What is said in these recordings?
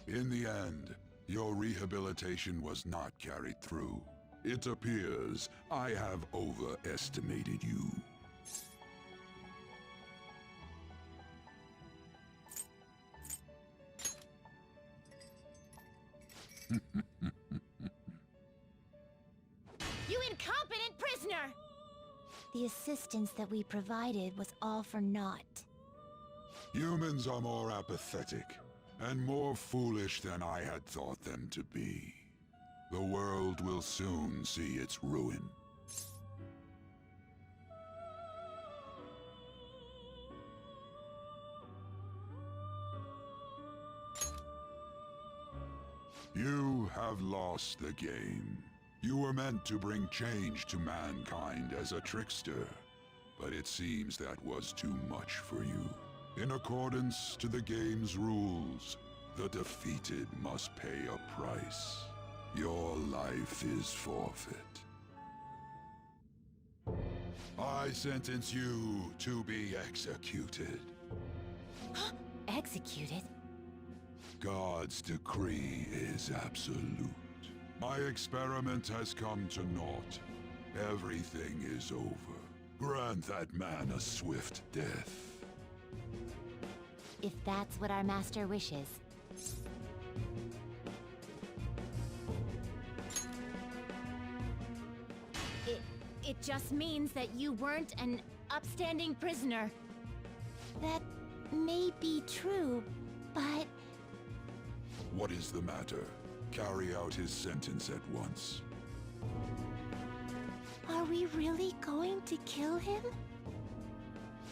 In the end, your rehabilitation was not carried through. It appears I have overestimated you. You incompetent prisoner! The assistance that we provided was all for naught. Humans are more apathetic and more foolish than I had thought them to be. The world will soon see its ruin. You have lost the game. You were meant to bring change to mankind as a trickster, but it seems that was too much for you. In accordance to the game's rules, the defeated must pay a price. Your life is forfeit. I sentence you to be executed. Executed? God's decree is absolute. My experiment has come to naught. Everything is over. Grant that man a swift death. If that's what our master wishes. It just means that you weren't an upstanding prisoner. That may be true, but... What is the matter? Carry out his sentence at once. Are we really going to kill him?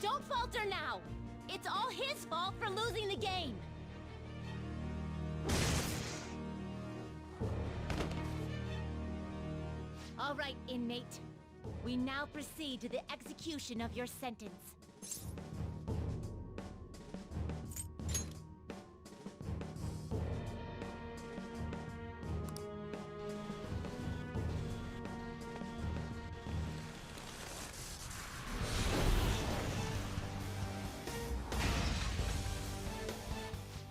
Don't falter now! It's all his fault for losing the game! All right, inmate. We now proceed to the execution of your sentence.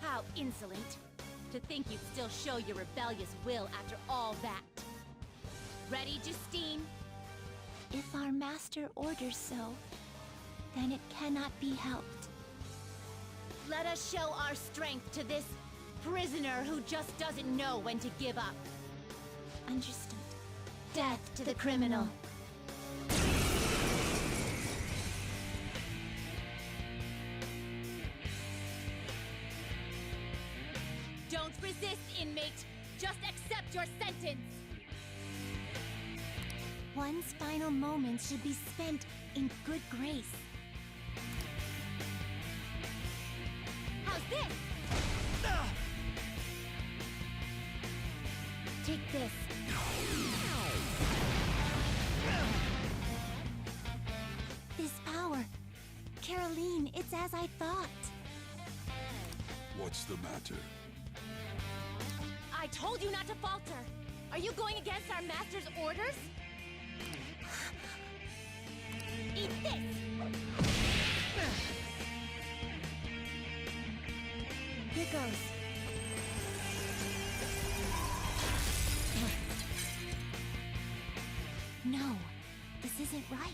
How insolent. To think you'd still show your rebellious will after all that. Ready, Justine? If our master orders so, then it cannot be helped. Let us show our strength to this prisoner who just doesn't know when to give up. Understood. Death to the criminal. Don't resist, inmate. Just accept your sentence. One's final moments should be spent in good grace. How's this? Take this. This power. Caroline, it's as I thought. What's the matter? I told you not to falter. Are you going against our master's orders? Eat this! Here goes. No, this isn't right.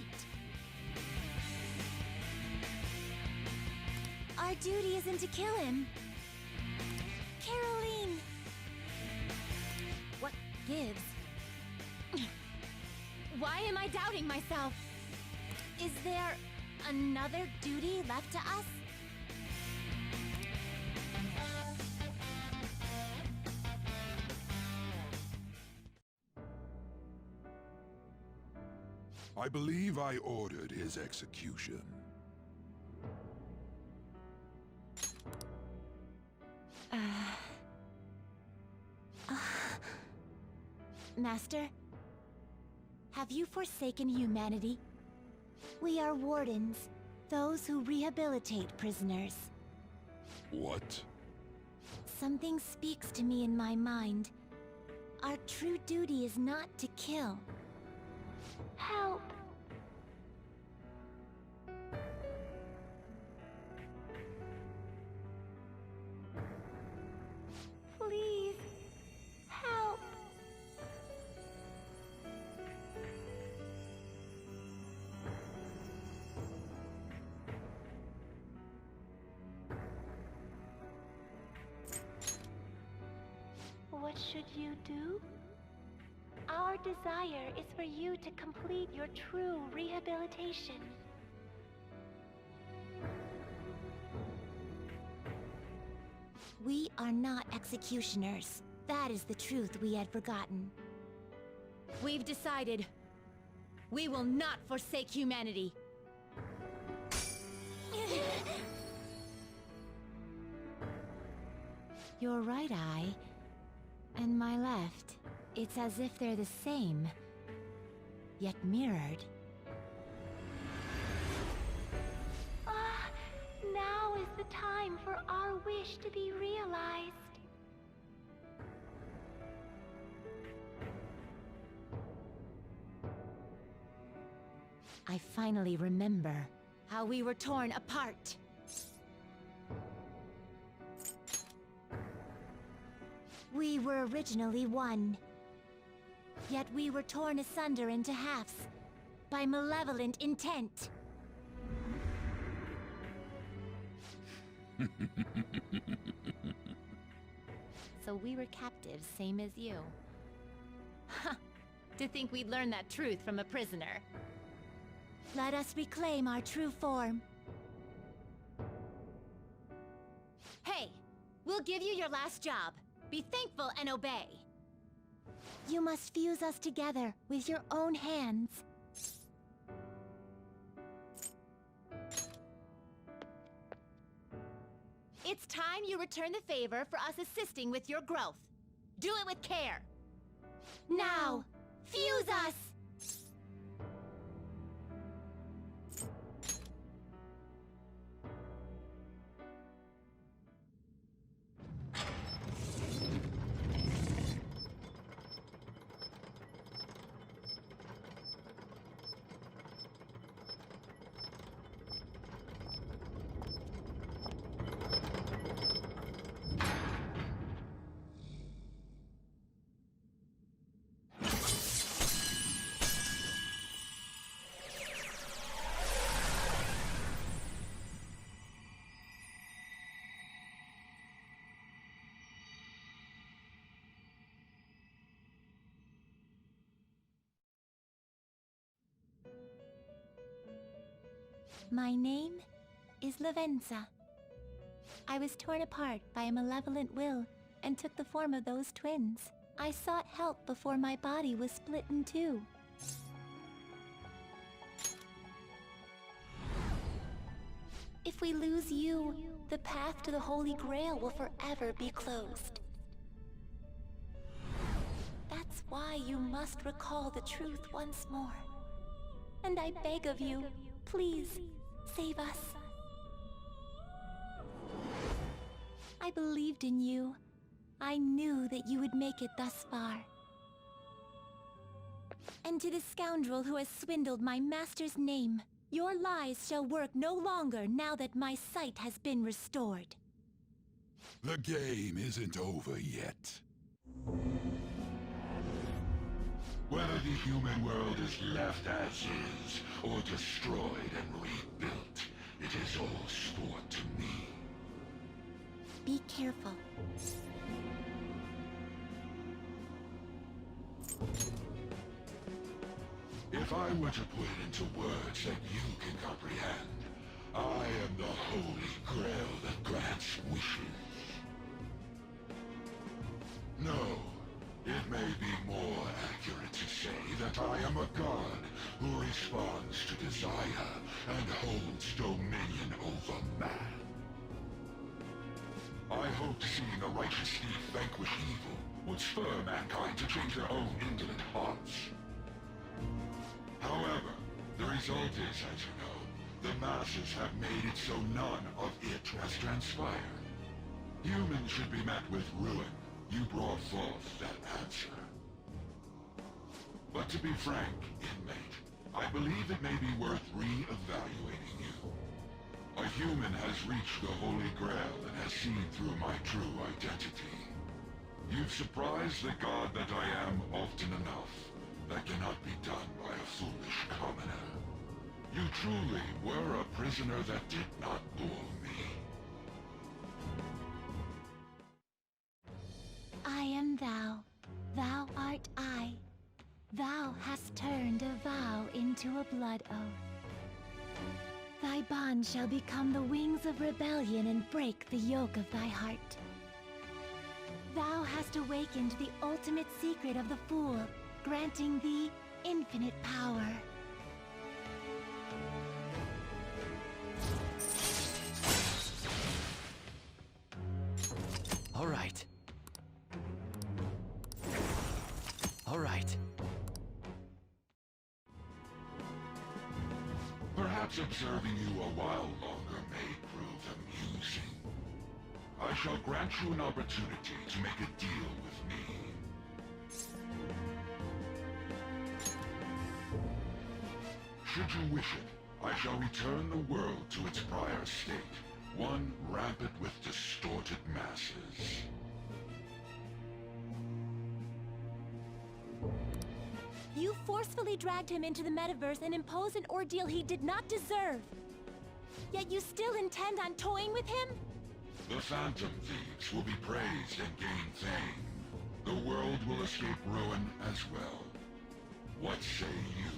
Our duty isn't to kill him. Caroline! What gives? Why am I doubting myself? Is there another duty left to us? I believe I ordered his execution. Master, have you forsaken humanity? We are wardens, those who rehabilitate prisoners. What? Something speaks to me in my mind. Our true duty is not to kill. Help! should you do? Our desire is for you to complete your true rehabilitation. We are not executioners. That is the truth we had forgotten. We've decided. We will not forsake humanity. Your right eye and my left. It's as if they're the same, yet mirrored. Now is the time for our wish to be realized. I finally remember How we were torn apart. we were originally one. Yet we were torn asunder into halves by malevolent intent. So we were captives, same as you. Ha! To think we'd learn that truth from a prisoner. Let us reclaim our true form. Hey! We'll give you your last job. Be thankful and obey. You must fuse us together with your own hands. It's time you return the favor for us assisting with your growth. Do it with care. Now, fuse us! My name is Lavenza. I was torn apart by a malevolent will and took the form of those twins. I sought help before my body was split in two. If we lose you, the path to the Holy Grail will forever be closed. That's why you must recall the truth once more. And I beg of you, please, save us. I believed in you. I knew that you would make it thus far. And to the scoundrel who has swindled my master's name, your lies shall work no longer now that my sight has been restored. The game isn't over yet. Whether the human world is left as is, or destroyed and rebuilt, it is all sport to me. Be careful. If I were to put it into words that you can comprehend, I am the Holy Grail that grants wishes. No, it may be more accurate to say that I am a god who responds to desire and holds dominion over man. I hoped seeing a righteous thief vanquish evil would spur mankind to change their own indolent hearts. However, the result is, as you know, the masses have made it so none of it has transpired. Humans should be met with ruin. You brought forth that answer. But to be frank, inmate, I believe it may be worth re-evaluating you. A human has reached the Holy Grail and has seen through my true identity. You've surprised the god that I am often enough. That cannot be done by a foolish commoner. You truly were a prisoner that did not bore me. I am thou. Thou hast turned a vow into a blood oath. Thy bond shall become the wings of rebellion and break the yoke of thy heart. Thou hast awakened the ultimate secret of the Fool, granting thee infinite power. All right. All right. Perhaps observing you a while longer may prove amusing. I shall grant you an opportunity to make a deal with me. Should you wish it, I shall return the world to its prior state, one rampant with distorted masses. You forcefully dragged him into the metaverse and imposed an ordeal he did not deserve. Yet you still intend on toying with him? The Phantom Thieves will be praised and gain fame. The world will escape ruin as well. What say you?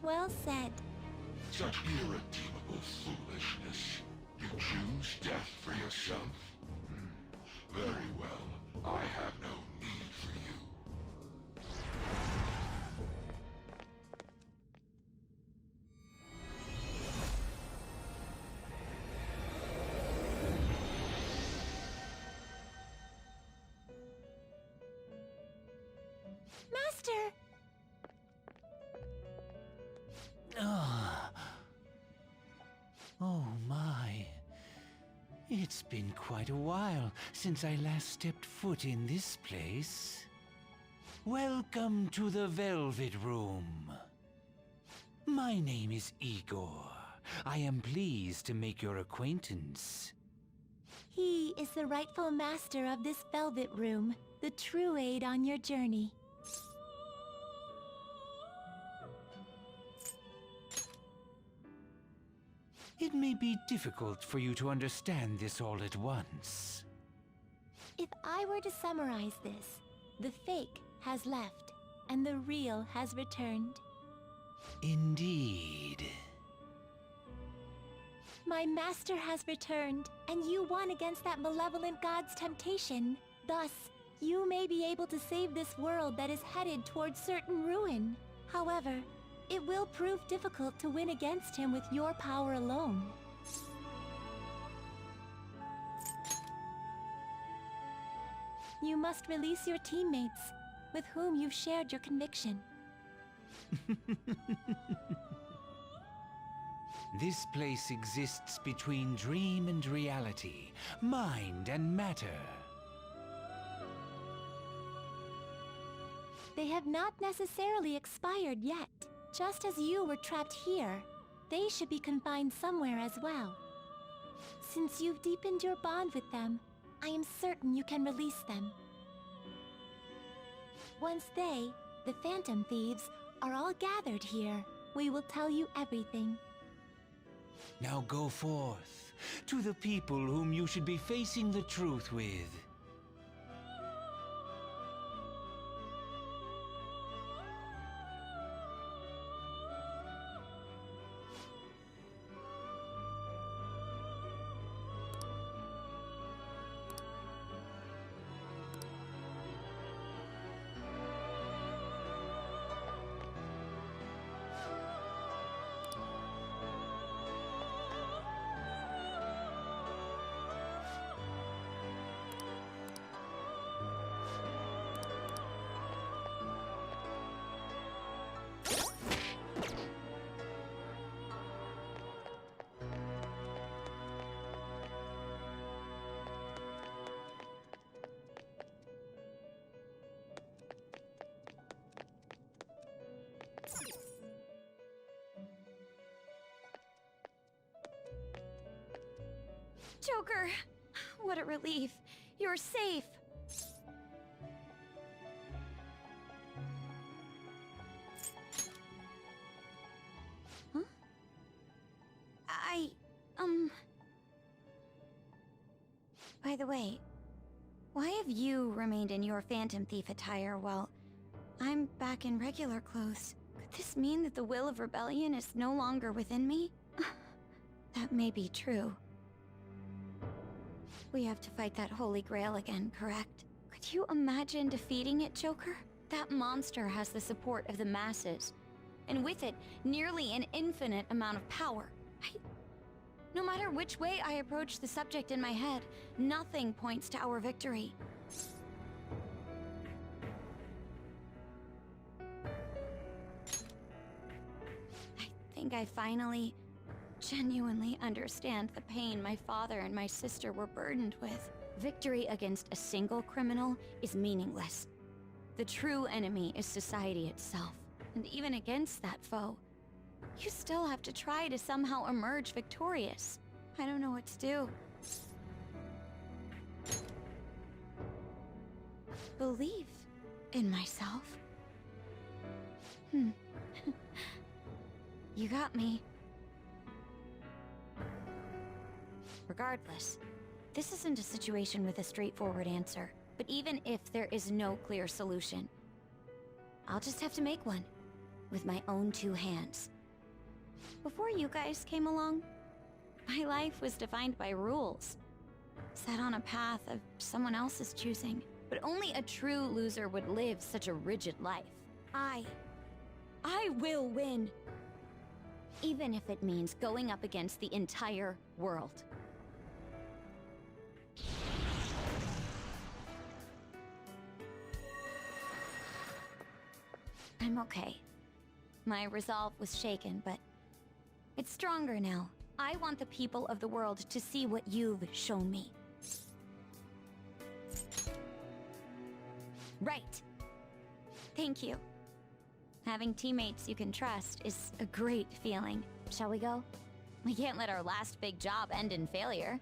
Well said. Such irredeemable foolishness. You choose death for yourself? Very well. I have no need for you. Master! Oh my. It's been quite a while since I last stepped foot in this place. Welcome to the Velvet Room. My name is Igor. I am pleased to make your acquaintance. He is the rightful master of this Velvet Room, the true aid on your journey. It may be difficult for you to understand this all at once. If I were to summarize this, the fake has left, and the real has returned. Indeed. My master has returned, and you won against that malevolent god's temptation. Thus, you may be able to save this world that is headed towards certain ruin. However, it will prove difficult to win against him with your power alone. You must release your teammates, with whom you've shared your conviction. This place exists between dream and reality, mind and matter. They have not necessarily expired yet. Just as you were trapped here, they should be confined somewhere as well. Since you've deepened your bond with them, I am certain you can release them. Once they, the Phantom Thieves, are all gathered here, we will tell you everything. Now go forth, to the people whom you should be facing the truth with. Joker! What a relief. You're safe. Huh? By the way, why have you remained in your Phantom Thief attire while I'm back in regular clothes? Could this mean that the will of rebellion is no longer within me? That may be true. We have to fight that Holy Grail again, correct? Could you imagine defeating it, Joker? That monster has the support of the masses, and with it, nearly an infinite amount of power. No matter which way I approach the subject in my head, nothing points to our victory. I think I finally, genuinely understand the pain my father and my sister were burdened with. Victory against a single criminal is meaningless. The true enemy is society itself. And even against that foe, you still have to try to somehow emerge victorious. I don't know what to do. Believe in myself? You got me. Regardless, this isn't a situation with a straightforward answer. But even if there is no clear solution, I'll just have to make one. With my own two hands. Before you guys came along, my life was defined by rules. Set on a path of someone else's choosing. But only a true loser would live such a rigid life. I will win. Even if it means going up against the entire world. I'm okay. My resolve was shaken, but it's stronger now. I want the people of the world to see what you've shown me. Right. Thank you. Having teammates you can trust is a great feeling. Shall we go? We can't let our last big job end in failure.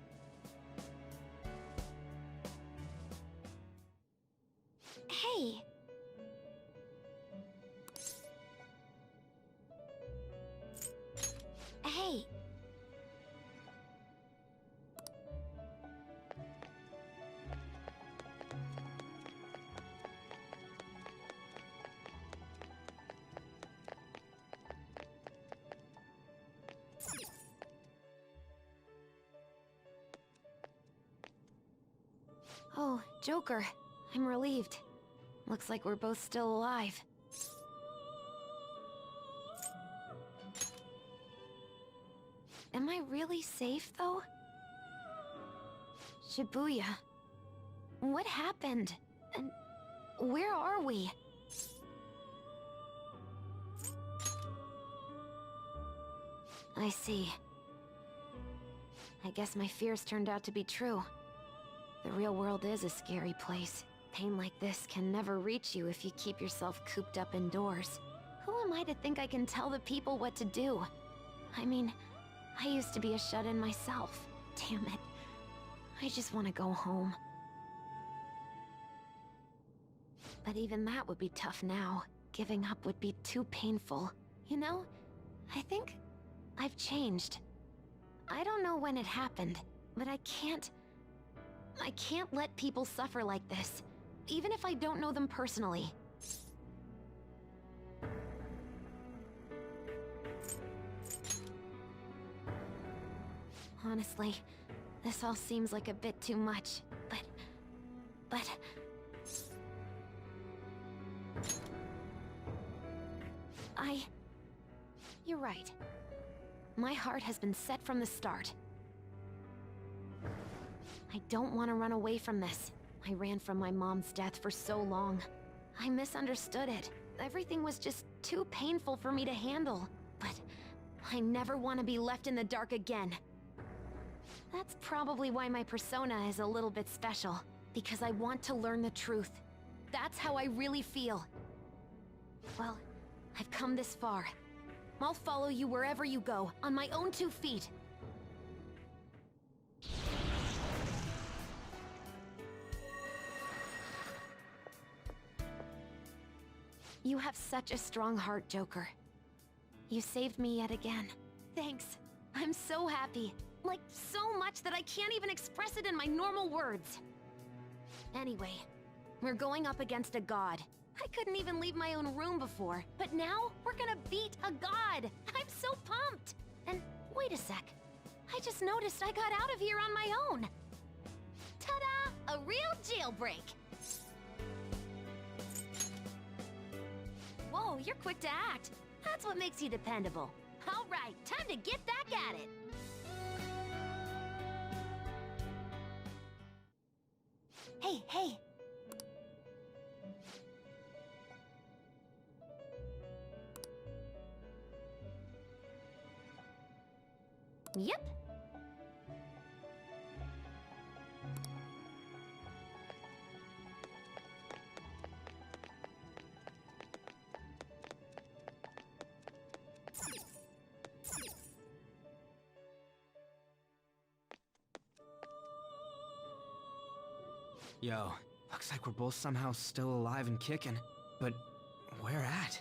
Hey! Hey! Oh, Joker. I'm relieved. Looks like we're both still alive. Am I really safe, though? Shibuya. What happened? And where are we? I see. I guess my fears turned out to be true. The real world is a scary place. Pain like this can never reach you if you keep yourself cooped up indoors. Who am I to think I can tell the people what to do? I mean, I used to be a shut-in myself. Damn it. I just want to go home. But even that would be tough now. Giving up would be too painful. You know, I think I've changed. I don't know when it happened, but I can't let people suffer like this, even if I don't know them personally. Honestly, this all seems like a bit too much, but... You're right. My heart has been set from the start. I don't want to run away from this. I ran from my mom's death for so long. I misunderstood it. Everything was just too painful for me to handle. But I never want to be left in the dark again. That's probably why my persona is a little bit special. Because I want to learn the truth. That's how I really feel. Well, I've come this far. I'll follow you wherever you go, on my own 2 feet. You have such a strong heart, Joker. You saved me yet again. Thanks. I'm so happy. Like, so much that I can't even express it in my normal words. Anyway, we're going up against a god. I couldn't even leave my own room before, but now we're gonna beat a god! I'm so pumped! And wait a sec. I just noticed I got out of here on my own. Ta-da! A real jailbreak! Whoa, you're quick to act. That's what makes you dependable. All right, time to get back at it. Hey, hey. Yep. Yo, looks like we're both somehow still alive and kicking. But where at?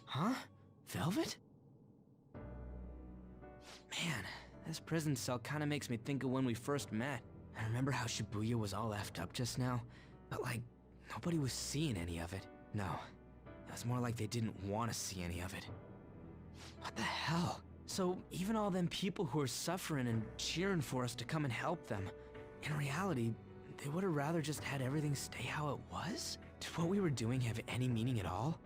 Huh? Velvet? Man, this prison cell kinda makes me think of when we first met. I remember how Shibuya was all effed up just now, but like, nobody was seeing any of it. No, it was more like they didn't want to see any of it. What the hell? So even all them people who are suffering and cheering for us to come and help them, in reality, they would have rather just had everything stay how it was? Did what we were doing have any meaning at all?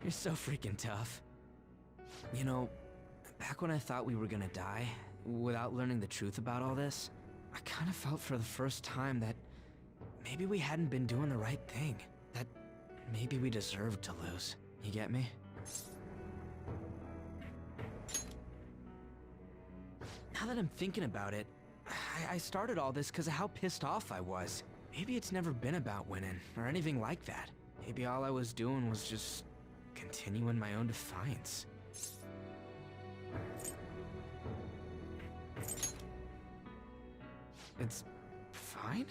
You're so freaking tough. You know, back when I thought we were gonna die, without learning the truth about all this, I kind of felt for the first time that maybe we hadn't been doing the right thing. That maybe we deserved to lose. You get me? Now that I'm thinking about it, I started all this because of how pissed off I was. Maybe it's never been about winning, or anything like that. Maybe all I was doing was just continuing my own defiance. It's fine?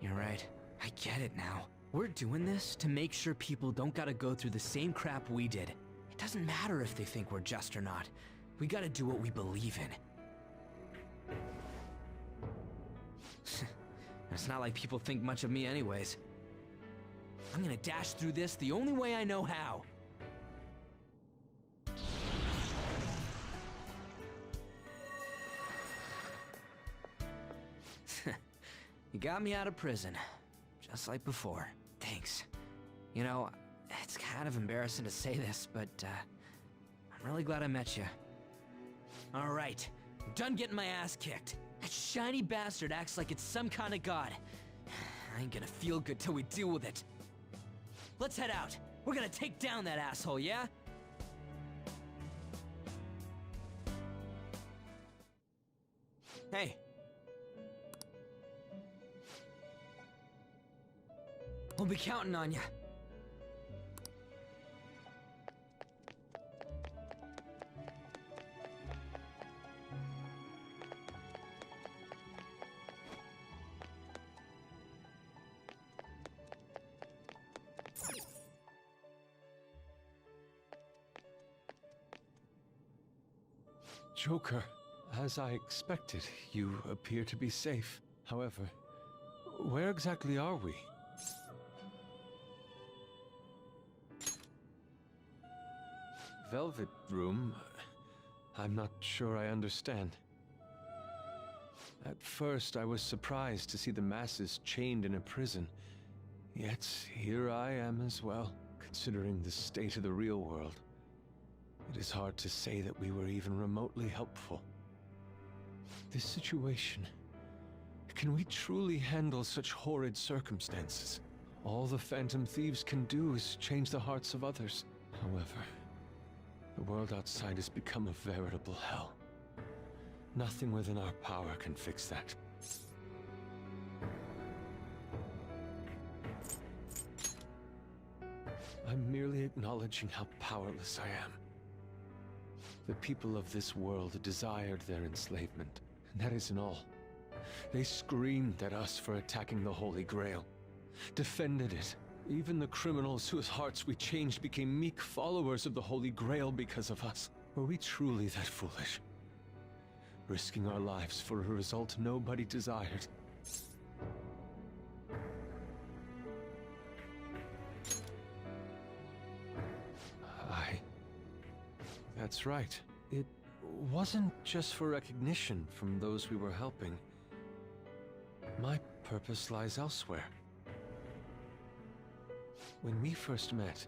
You're right. I get it now. We're doing this to make sure people don't gotta go through the same crap we did. It doesn't matter if they think we're just or not. We gotta do what we believe in. It's not like people think much of me anyways. I'm gonna dash through this the only way I know how. You got me out of prison, just like before. Thanks. You know, it's kind of embarrassing to say this, but I'm really glad I met you. All right, I'm done getting my ass kicked. That shiny bastard acts like it's some kind of god. I ain't gonna feel good till we deal with it. Let's head out. We're gonna take down that asshole, yeah? Hey. We'll be counting on you. Joker, as I expected, you appear to be safe. However, where exactly are we? Velvet Room? I'm not sure I understand. At first, I was surprised to see the masses chained in a prison. Yet, here I am as well, considering the state of the real world. It is hard to say that we were even remotely helpful. This situation... Can we truly handle such horrid circumstances? All the Phantom Thieves can do is change the hearts of others. However, the world outside has become a veritable hell. Nothing within our power can fix that. I'm merely acknowledging how powerless I am. The people of this world desired their enslavement, and that isn't all. They screamed at us for attacking the Holy Grail, defended it. Even the criminals whose hearts we changed became meek followers of the Holy Grail because of us. Were we truly that foolish? Risking our lives for a result nobody desired. That's right. It wasn't just for recognition from those we were helping. My purpose lies elsewhere. When we first met,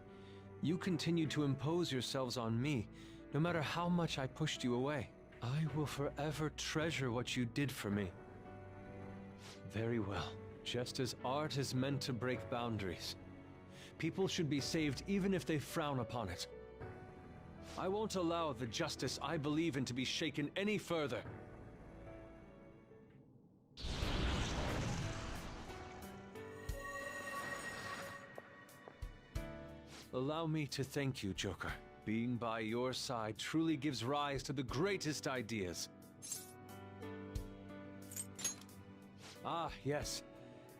you continued to impose yourselves on me, no matter how much I pushed you away. I will forever treasure what you did for me. Very well. Just as art is meant to break boundaries, people should be saved even if they frown upon it. I won't allow the justice I believe in to be shaken any further. Allow me to thank you, Joker. Being by your side truly gives rise to the greatest ideas. Ah, yes.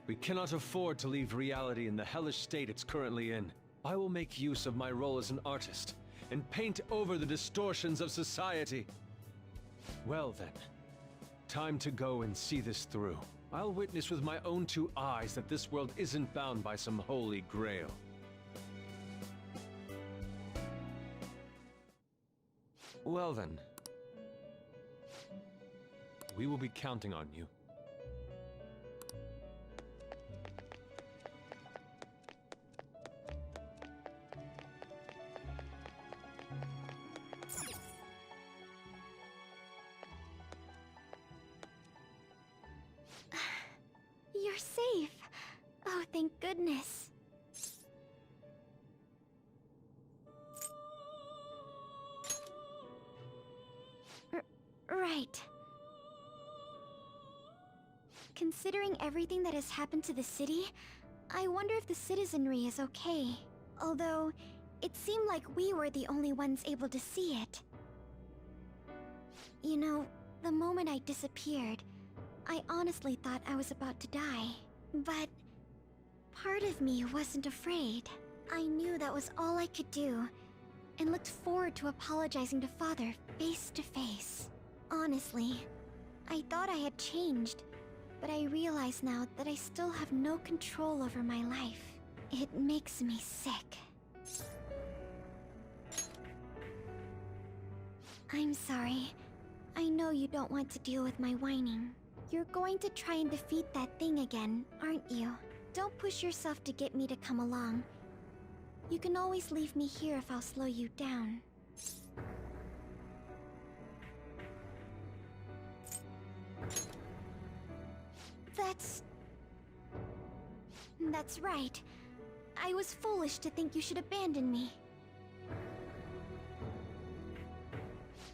We cannot afford to leave reality in the hellish state it's currently in. I will make use of my role as an artist and paint over the distortions of society. Well then, time to go and see this through. I'll witness with my own two eyes that this world isn't bound by some holy grail. Well then, we will be counting on you. You're safe. Oh, thank goodness. Right. Considering everything that has happened to the city, I wonder if the citizenry is okay. Although, it seemed like we were the only ones able to see it. You know, the moment I disappeared, I honestly thought I was about to die. But part of me wasn't afraid. I knew that was all I could do, and looked forward to apologizing to Father face to face. Honestly, I thought I had changed, but I realize now that I still have no control over my life. It makes me sick. I'm sorry. I know you don't want to deal with my whining. You're going to try and defeat that thing again, aren't you? Don't push yourself to get me to come along. You can always leave me here if I'll slow you down. That's right. I was foolish to think you should abandon me.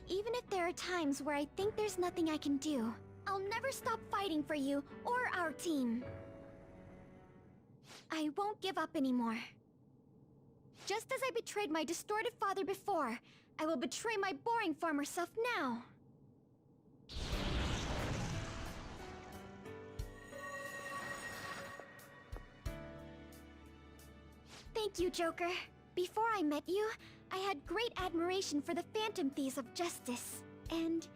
Even if there are times where I think there's nothing I can do, I'll never stop fighting for you or our team. I won't give up anymore. Just as I betrayed my distorted father before, I will betray my boring farmer self now. Thank you, Joker. Before I met you, I had great admiration for the Phantom Thieves of Justice. And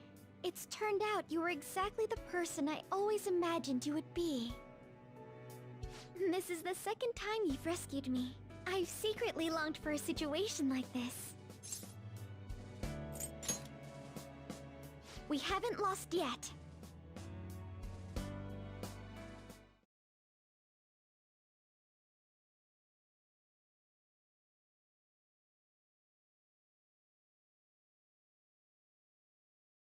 it's turned out you were exactly the person I always imagined you would be. This is the second time you've rescued me. I've secretly longed for a situation like this. We haven't lost yet.